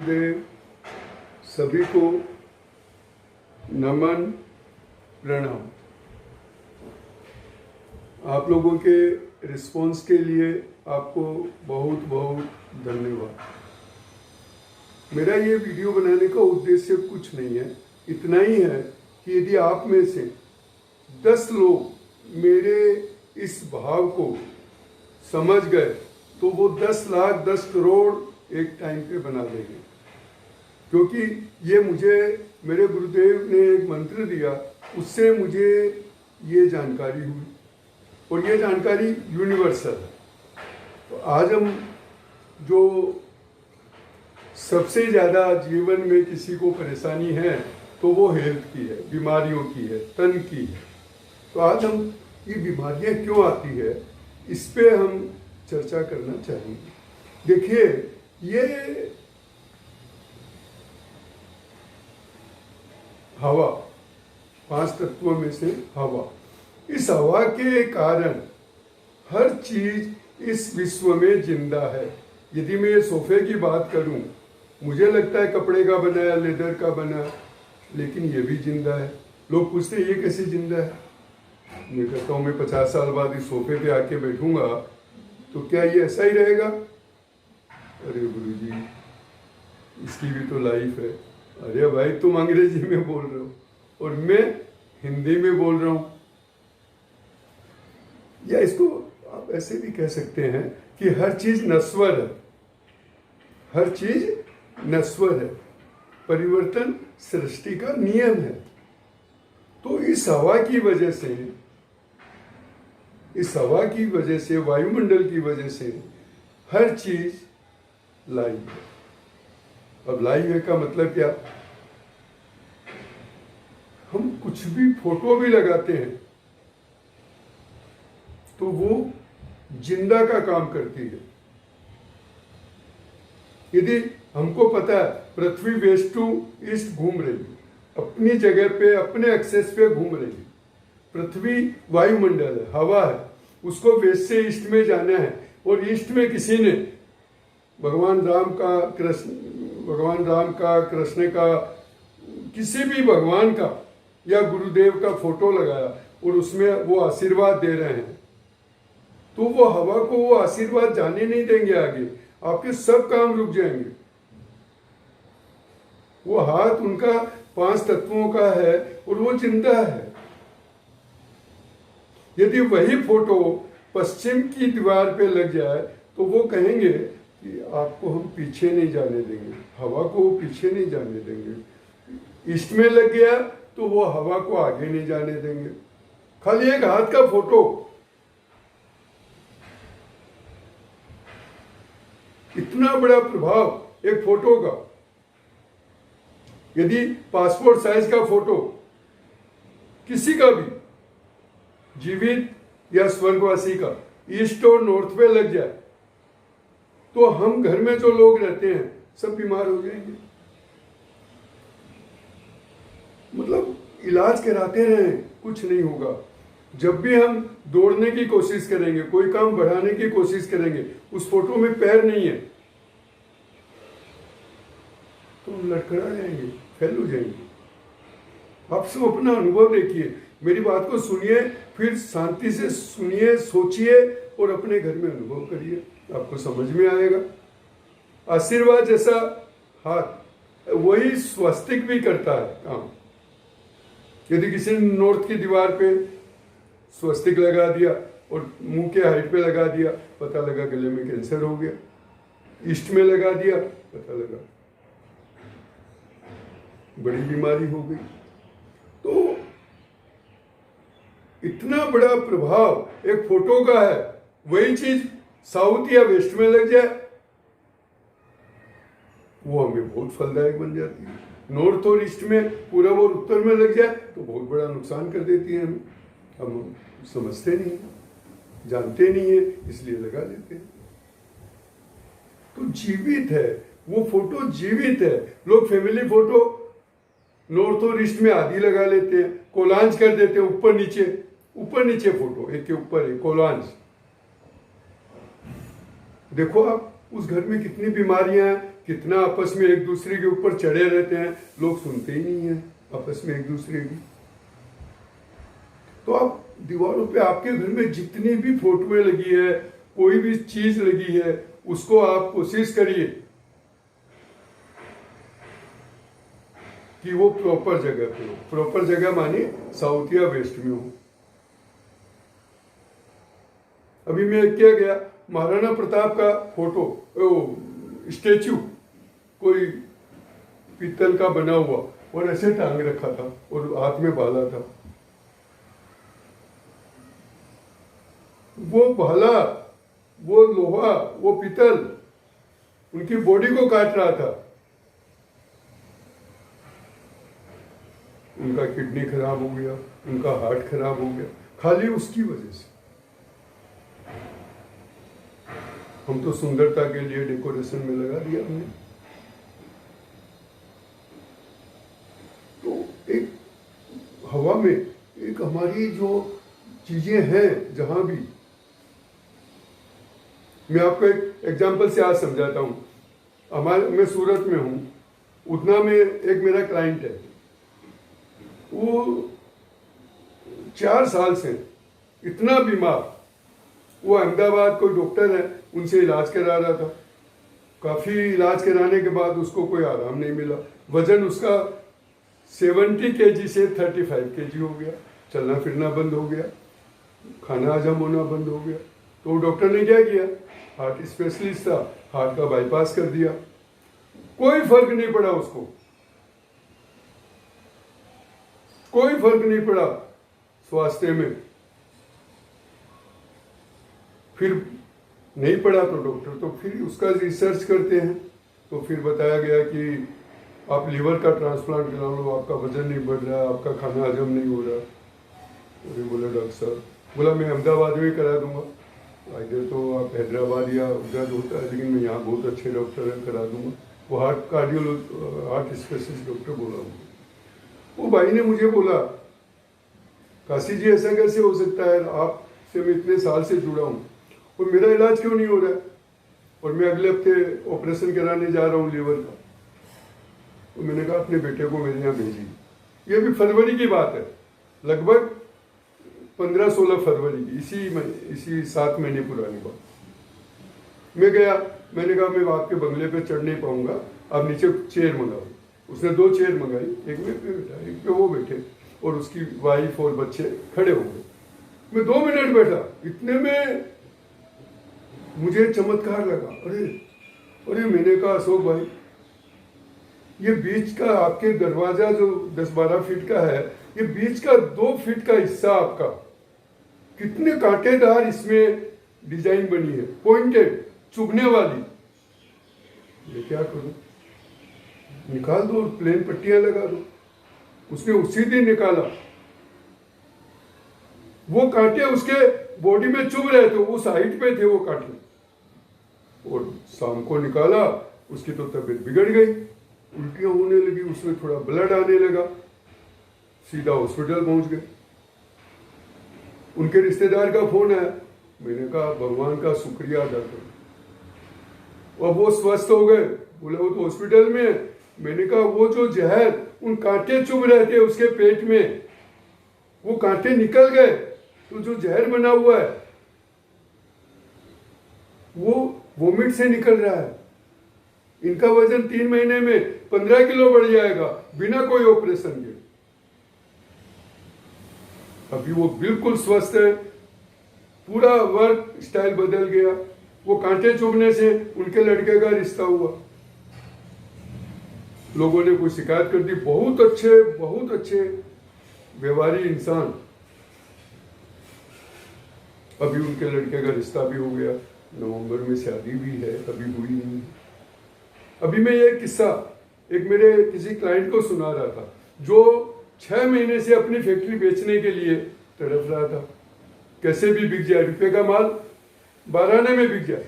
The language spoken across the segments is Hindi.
देव सभी को नमन प्रणाम। आप लोगों के रिस्पॉन्स के लिए आपको बहुत बहुत धन्यवाद। मेरा ये वीडियो बनाने का उद्देश्य कुछ नहीं है, इतना ही है कि यदि आप में से 10 लोग मेरे इस भाव को समझ गए तो वो 10 लाख 10 करोड़ एक टाइम पे बना देंगे। क्योंकि ये मुझे मेरे गुरुदेव ने एक मंत्र दिया, उससे मुझे ये जानकारी हुई और ये जानकारी यूनिवर्सल है। तो आज हम जो सबसे ज़्यादा जीवन में किसी को परेशानी है तो वो हेल्थ की है, बीमारियों की है, तन की है। तो आज हम ये बीमारियां क्यों आती है इस पे हम चर्चा करना चाहेंगे। देखिए, ये हवा, 5 तत्वों में से हवा, इस हवा के कारण हर चीज इस विश्व में जिंदा है। यदि मैं ये सोफे की बात करूं, मुझे लगता है कपड़े का बना है, लेदर का बना, लेकिन ये भी जिंदा है। लोग पूछते हैं ये कैसे जिंदा है। मैं कहता हूँ मैं 50 साल बाद इस सोफे पे आके बैठूंगा तो क्या ये ऐसा ही रहेगा? अरे गुरुजी, इसकी भी तो लाइफ है। अरे भाई, तुम अंग्रेजी में बोल रहे हो और मैं हिंदी में बोल रहा हूं। या इसको आप ऐसे भी कह सकते हैं कि हर चीज नश्वर है, हर चीज नश्वर है। परिवर्तन सृष्टि का नियम है। तो इस हवा की वजह से, इस हवा की वजह से, वायुमंडल की वजह से हर चीज लाइव है। अब लाइव है का मतलब क्या? हम कुछ भी फोटो भी लगाते हैं तो वो जिंदा का काम करती है। यदि हमको पता है पृथ्वी वेस्ट टू ईस्ट घूम रही है, अपनी जगह पे, अपने एक्सेस पे घूम रही है। पृथ्वी वायुमंडल है, हवा है, उसको वेस्ट से ईस्ट में जाना है और ईस्ट में किसी ने भगवान राम का, कृष्ण का, किसी भी भगवान का या गुरुदेव का फोटो लगाया और उसमें वो आशीर्वाद दे रहे हैं, तो वो हवा को वो आशीर्वाद जाने नहीं देंगे आगे। आपके सब काम रुक जाएंगे। वो हाथ उनका 5 तत्वों का है और वो जिंदा है। यदि वही फोटो पश्चिम की दीवार पे लग जाए तो वो कहेंगे कि आपको हम पीछे नहीं जाने देंगे, हवा को वो पीछे नहीं जाने देंगे। ईस्ट में लग गया तो वो हवा को आगे नहीं जाने देंगे। खाली एक हाथ का फोटो, इतना बड़ा प्रभाव एक फोटो का। यदि पासपोर्ट साइज का फोटो किसी का भी, जीवित या स्वर्गवासी का, ईस्ट और नॉर्थ पे लग जाए तो हम घर में जो लोग रहते हैं सब बीमार हो जाएंगे। मतलब इलाज कराते रहें, कुछ नहीं होगा। जब भी हम दौड़ने की कोशिश करेंगे, कोई काम बढ़ाने की कोशिश करेंगे, उस फोटो में पैर नहीं है तो हम लड़खड़ा जाएंगे, फेल हो जाएंगे। आप सब अपना अनुभव देखिए, मेरी बात को सुनिए, फिर शांति से सुनिए, सोचिए और अपने घर में अनुभव करिए, आपको समझ में आएगा। आशीर्वाद जैसा हाथ, वही स्वस्तिक भी करता है काम। यदि किसी ने नॉर्थ की दीवार पे स्वस्तिक लगा दिया और मुंह के हाइट पे लगा दिया, पता लगा गले में कैंसर हो गया। ईस्ट में लगा दिया, पता लगा बड़ी बीमारी हो गई। तो इतना बड़ा प्रभाव एक फोटो का है। वही चीज साउथ या वेस्ट में लग जाए, वो हमें बहुत फलदायक बन जाती है। नॉर्थ और ईस्ट में, पूरब और उत्तर में लग जाए तो बहुत बड़ा नुकसान कर देती है। हम समझते नहीं, जानते नहीं है, इसलिए लगा देते हैं। तो जीवित है वो फोटो, जीवित है। लोग फैमिली फोटो नॉर्थ और ईस्ट में आधी लगा लेते हैं, कोलांज कर देते हैं, ऊपर नीचे फोटो, एक के ऊपर एक कोलांज। देखो आप उस घर में कितनी बीमारियां हैं, कितना आपस में एक दूसरे के ऊपर चढ़े रहते हैं, लोग सुनते ही नहीं है आपस में एक दूसरे की। तो आप दीवारों पे आपके घर में जितनी भी फोटोएं लगी है, कोई भी चीज लगी है, उसको आप कोशिश करिए कि वो प्रॉपर जगह पे हो। प्रॉपर जगह माने साउथ या वेस्ट में हो। अभी मैं क्या गया, महाराणा प्रताप का फोटो, स्टेच्यू कोई पीतल का बना हुआ और ऐसे टांग रखा था और हाथ में भाला था। वो भाला, वो लोहा, वो पीतल उनकी बॉडी को काट रहा था। उनका किडनी खराब हो गया, उनका हार्ट खराब हो गया, खाली उसकी वजह से। हम तो सुंदरता के लिए डेकोरेशन में लगा दिया हमने। तो एक हवा में एक हमारी जो चीजें हैं, जहां भी, मैं आपको एक एग्जांपल से आज समझाता हूं। मैं सूरत में हूं, उतना में एक मेरा क्लाइंट है, वो 4 साल से इतना बीमार, वो अहमदाबाद कोई डॉक्टर है, उनसे इलाज करा रहा था। काफी इलाज कराने के बाद उसको कोई आराम नहीं मिला। वजन उसका 70 kg से 35 kg हो गया, चलना फिरना बंद हो गया, खाना हजम होना बंद हो गया। तो डॉक्टर ने क्या किया, हार्ट स्पेशलिस्ट था, हार्ट का बाईपास कर दिया। कोई फर्क नहीं पड़ा उसको, कोई फर्क नहीं पड़ा स्वास्थ्य में। फिर नहीं पड़ा तो डॉक्टर तो फिर उसका रिसर्च करते हैं, तो फिर बताया गया कि आप लीवर का ट्रांसप्लांट करा लो, आपका वजन नहीं बढ़ रहा, आपका खाना हजम नहीं हो रहा। तो बोला डॉक्टर साहब, बोला मैं अहमदाबाद में करा दूंगा, इधर तो आप हैदराबाद या उधर होता है, लेकिन मैं यहाँ बहुत अच्छे डॉक्टर हैं, करा दूंगा। वो हार्ट स्पेशलिस्ट डॉक्टर बोला। वो भाई ने मुझे बोला, काशी जी ऐसा कैसे हो सकता है, आपसे मैं इतने साल से जुड़ा हूँ और मेरा इलाज क्यों नहीं हो रहा है, और मैं अगले हफ्ते ऑपरेशन कराने जा रहा हूँ लीवर का। तो मैंने कहा अपने बेटे को मेरे यहाँ भेजिए। ये भी फरवरी की बात है, लगभग 15-16 फरवरी की, इसी 7 महीने पुरानी बात। मैं गया, मैंने कहा मैं आपके बंगले पे चढ़ नहीं पाऊंगा, आप नीचे चेयर मंगाओ। उसने 2 चेयर मंगाई, एक में बैठा, एक पे वो बैठे और उसकी वाइफ और बच्चे खड़े हो गए। मैं 2 मिनट बैठा, इतने में मुझे चमत्कार लगा। अरे मैंने कहा अशोक भाई, ये बीच का आपके दरवाजा जो 10-12 फीट का है, ये बीच का 2 फीट का हिस्सा आपका, कितने कांटेदार इसमें डिजाइन बनी है, पॉइंटेड, चुभने वाली। ये क्या करूं, निकाल दो, प्लेन पट्टियां लगा दो। उसने उसी दिन निकाला, वो कांटे उसके बॉडी में चुभ रहे थे, उस हाइट पे थे वो कांटे। और शाम को निकाला, उसकी तो तबीयत बिगड़ गई, उल्टियां होने लगी, उसमें थोड़ा ब्लड आने लगा, सीधा हॉस्पिटल पहुंच गए। उनके रिश्तेदार का फोन आया, मैंने कहा भगवान का शुक्रिया अदा करो, और वो स्वस्थ हो गए। बोले वो तो हॉस्पिटल में है। मैंने कहा वो जो जहर, उन कांटे चुभ रहे थे उसके पेट में, वो कांटे निकल गए, तो जो जहर बना हुआ है वो वोमिट से निकल रहा है। इनका वजन 3 महीने में 15 किलो बढ़ जाएगा बिना कोई ऑपरेशन के। अभी वो बिल्कुल स्वस्थ है, पूरा वर्क स्टाइल बदल गया। वो कांटे चुभने से उनके लड़के का रिश्ता हुआ, लोगों ने कोई शिकायत कर दी। बहुत अच्छे व्यवहारी इंसान, अभी उनके लड़के का रिश्ता भी हो गया, नवंबर में शादी भी है, अभी हुई नहीं। अभी मैं ये किस्सा एक मेरे किसी क्लाइंट को सुना रहा था, जो 6 महीने से अपनी फैक्ट्री बेचने के लिए तड़प रहा था, कैसे भी बिक जाए, रुपये का माल 12 आने में बिक जाए।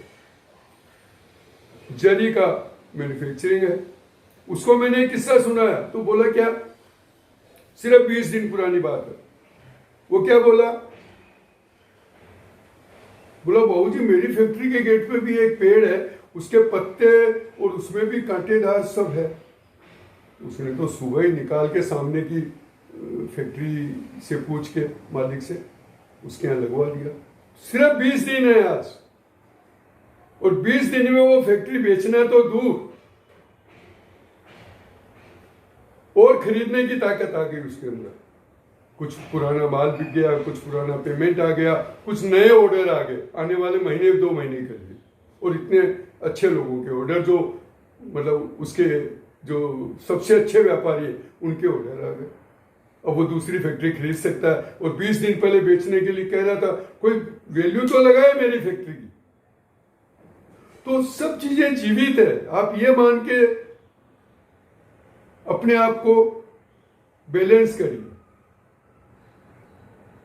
जरी का मैन्युफैक्चरिंग है। उसको मैंने एक किस्सा सुनाया, तो बोला क्या, सिर्फ 20 दिन पुरानी बात है। वो क्या बोला, बहू जी मेरी फैक्ट्री के गेट पे भी एक पेड़ है, उसके पत्ते और उसमें भी कांटेदार सब है। उसने तो सुबह ही निकाल के सामने की फैक्ट्री से पूछ के मालिक से उसके यहाँ लगवा दिया। सिर्फ 20 दिन है आज, और 20 दिन में वो फैक्ट्री बेचना तो दूर, और खरीदने की ताकत आ गई उसके अंदर। कुछ पुराना माल बिक गया, कुछ पुराना पेमेंट आ गया, कुछ नए ऑर्डर आ गए, आने वाले महीने 2 महीने के लिए, और इतने अच्छे लोगों के ऑर्डर, जो मतलब उसके जो सबसे अच्छे व्यापारी हैं उनके ऑर्डर आ गए। अब वो दूसरी फैक्ट्री खरीद सकता है, और 20 दिन पहले बेचने के लिए कह रहा था, कोई वैल्यू तो लगाए मेरी फैक्ट्री की। तो सब चीजें जीवित है। आप ये मान के अपने आप को बैलेंस करिए,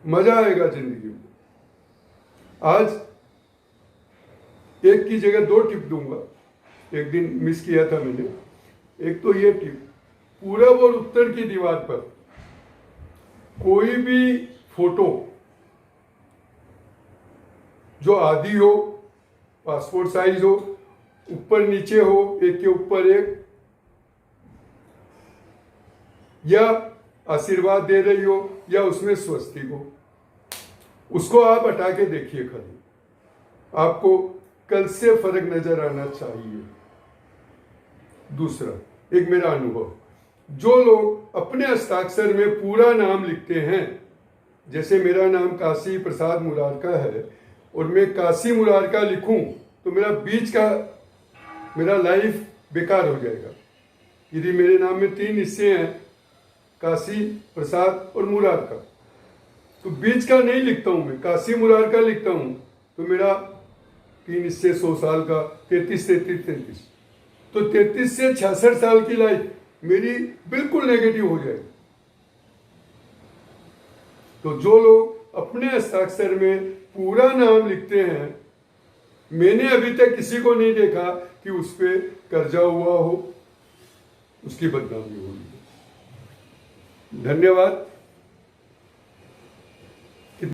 मजा आएगा जिंदगी में। आज एक की जगह 2 टिप दूंगा, एक दिन मिस किया था मैंने। एक तो ये टिप, पूरब और उत्तर की दीवार पर कोई भी फोटो जो आधी हो, पासपोर्ट साइज हो, ऊपर नीचे हो, एक के ऊपर एक, या आशीर्वाद दे रही हो, या उसमें स्वस्तिक हो, उसको आप हटा के देखिए। खाली आपको कल से फर्क नजर आना चाहिए। दूसरा, एक मेरा अनुभव, जो लोग अपने हस्ताक्षर में पूरा नाम लिखते हैं, जैसे मेरा नाम काशी प्रसाद मुरारका है, और मैं काशी मुरारका लिखूं तो मेरा बीच का मेरा लाइफ बेकार हो जाएगा। यदि मेरे नाम में 3 हिस्से हैं, काशी, प्रसाद और मुरारका, तो बीच का नहीं लिखता हूं, मैं काशी मुरारका लिखता हूं, तो मेरा 3 हिस्से 100 साल का, 33, तो 33 से 66 साल की लाइफ मेरी बिल्कुल नेगेटिव हो जाएगी। तो जो लोग अपने हस्ताक्षर में पूरा नाम लिखते हैं, मैंने अभी तक किसी को नहीं देखा कि उस पर कर्जा हुआ हो, उसकी बदनामी हुई। धन्यवाद।